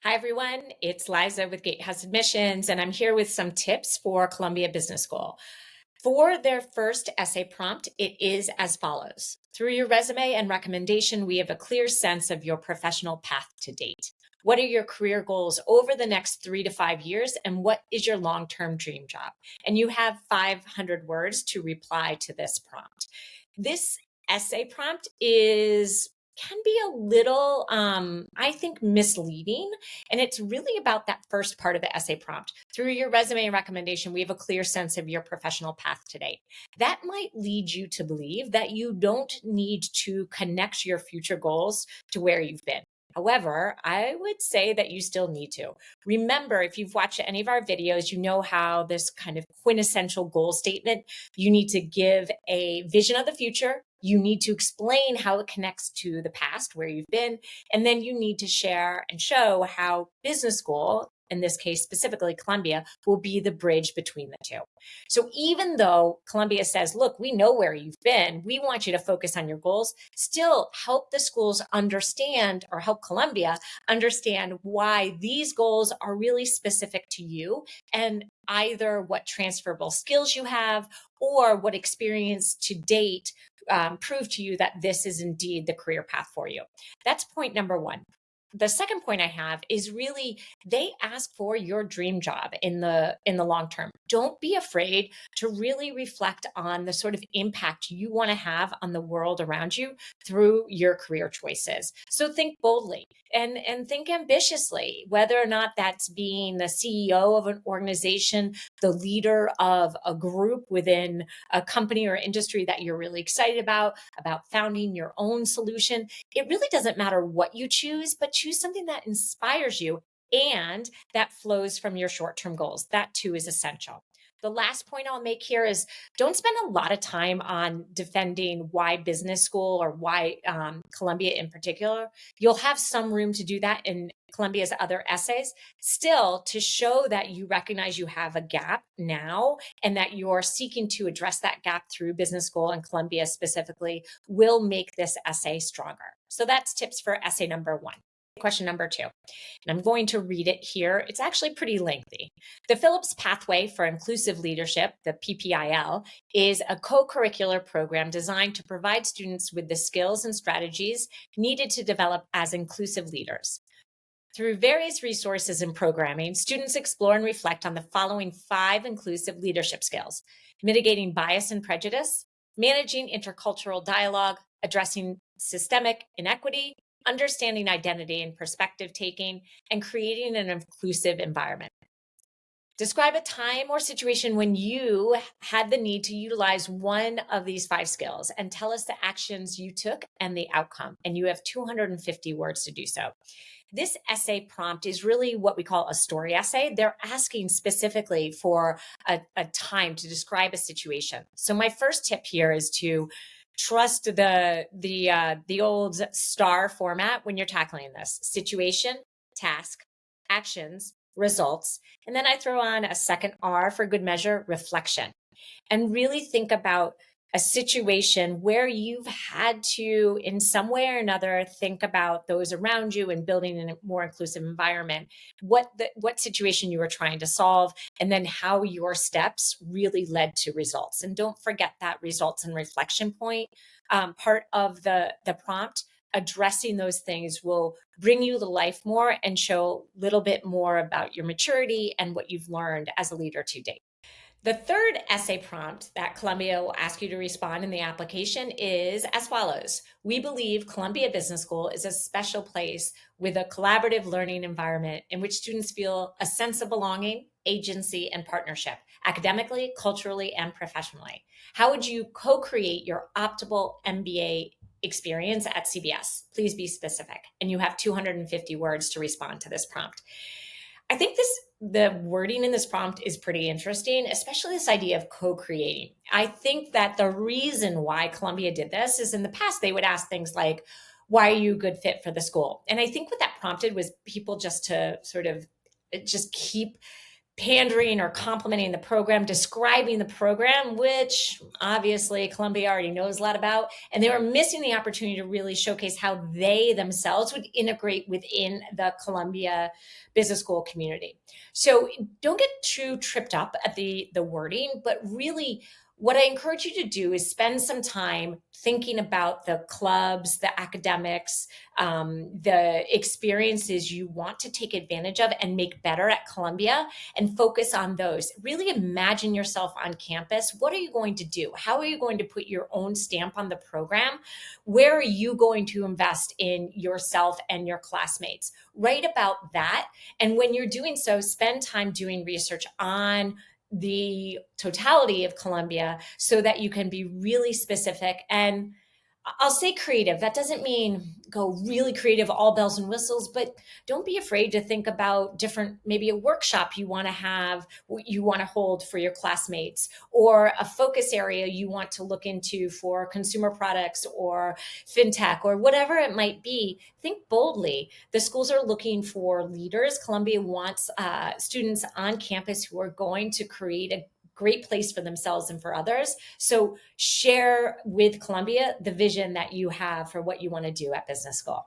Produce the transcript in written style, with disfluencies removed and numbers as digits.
Hi, everyone. It's Liza with Gatehouse Admissions, and I'm here with some tips for Columbia Business School. For their first essay prompt, it is as follows. Through your resume and recommendation, we have a clear sense of your professional path to date. What are your career goals over the next 3 to 5 years, and what is your long-term dream job? And you have 500 words to reply to this prompt. This essay prompt can be a little, I think, misleading. And it's really about that first part of the essay prompt. Through your resume and recommendation, we have a clear sense of your professional path today. That might lead you to believe that you don't need to connect your future goals to where you've been. However, I would say that you still need to. Remember, if you've watched any of our videos, you know how this kind of quintessential goal statement, you need to give a vision of the future. You need to explain how it connects to the past, where you've been, and then you need to share and show how business school, in this case specifically Columbia, will be the bridge between the two. So even though Columbia says, look, we know where you've been, we want you to focus on your goals, still help the schools understand, or help Columbia understand, why these goals are really specific to you, and either what transferable skills you have or what experience to date prove to you that this is indeed the career path for you. That's point number one. The second point I have is really, they ask for your dream job in the long term. Don't be afraid to really reflect on the sort of impact you want to have on the world around you through your career choices. So think boldly and think ambitiously, whether or not that's being the CEO of an organization, the leader of a group within a company or industry that you're really excited about founding your own solution. It really doesn't matter what you choose, but choose something that inspires you and that flows from your short-term goals. That too is essential. The last point I'll make here is, don't spend a lot of time on defending why business school or why Columbia in particular. You'll have some room to do that in Columbia's other essays. Still, to show that you recognize you have a gap now and that you're seeking to address that gap through business school and Columbia specifically, will make this essay stronger. So that's tips for essay number one. Question number two, and I'm going to read it here. It's actually pretty lengthy. The Phillips Pathway for Inclusive Leadership, the PPIL, is a co-curricular program designed to provide students with the skills and strategies needed to develop as inclusive leaders. Through various resources and programming, students explore and reflect on the following 5 inclusive leadership skills: mitigating bias and prejudice, managing intercultural dialogue, addressing systemic inequity, understanding identity and perspective taking, and creating an inclusive environment. Describe a time or situation when you had the need to utilize one of these 5 skills, and tell us the actions you took and the outcome. And you have 250 words to do so. This essay prompt is really what we call a story essay. They're asking specifically for a time to describe a situation. So my first tip here is to trust the old STAR format when you're tackling this: situation, task, actions, results. And then I throw on a second R for good measure: reflection. And really think about a situation where you've had to, in some way or another, think about those around you and building a more inclusive environment, what situation you were trying to solve, and then how your steps really led to results. And don't forget that results and reflection point, part of the prompt. Addressing those things will bring you to life more and show a little bit more about your maturity and what you've learned as a leader to date. The third essay prompt that Columbia will ask you to respond in the application is as follows. We believe Columbia Business School is a special place with a collaborative learning environment in which students feel a sense of belonging, agency, and partnership, academically, culturally, and professionally. How would you co-create your optimal MBA experience at CBS? Please be specific. And you have 250 words to respond to this prompt. I think the wording in this prompt is pretty interesting, especially this idea of co-creating. I think that the reason why Columbia did this is, in the past, they would ask things like, why are you a good fit for the school? And I think what that prompted was people just to sort of just keep pandering or complimenting the program, describing the program, which obviously Columbia already knows a lot about. And they were missing the opportunity to really showcase how they themselves would integrate within the Columbia Business School community. So don't get too tripped up at the wording, but really what I encourage you to do is spend some time thinking about the clubs, the academics, the experiences you want to take advantage of and make better at Columbia, and focus on those. Really imagine yourself on campus. What are you going to do? How are you going to put your own stamp on the program? Where are you going to invest in yourself and your classmates? Write about that. And when you're doing so, spend time doing research on the totality of Columbia so that you can be really specific. And I'll say creative. That doesn't mean go really creative, all bells and whistles, but don't be afraid to think about different, maybe a workshop you want to have, you want to hold for your classmates, or a focus area you want to look into for consumer products or fintech or whatever it might be. Think boldly. The schools are looking for leaders. Columbia wants students on campus who are going to create a great place for themselves and for others. So share with Columbia the vision that you have for what you want to do at business school.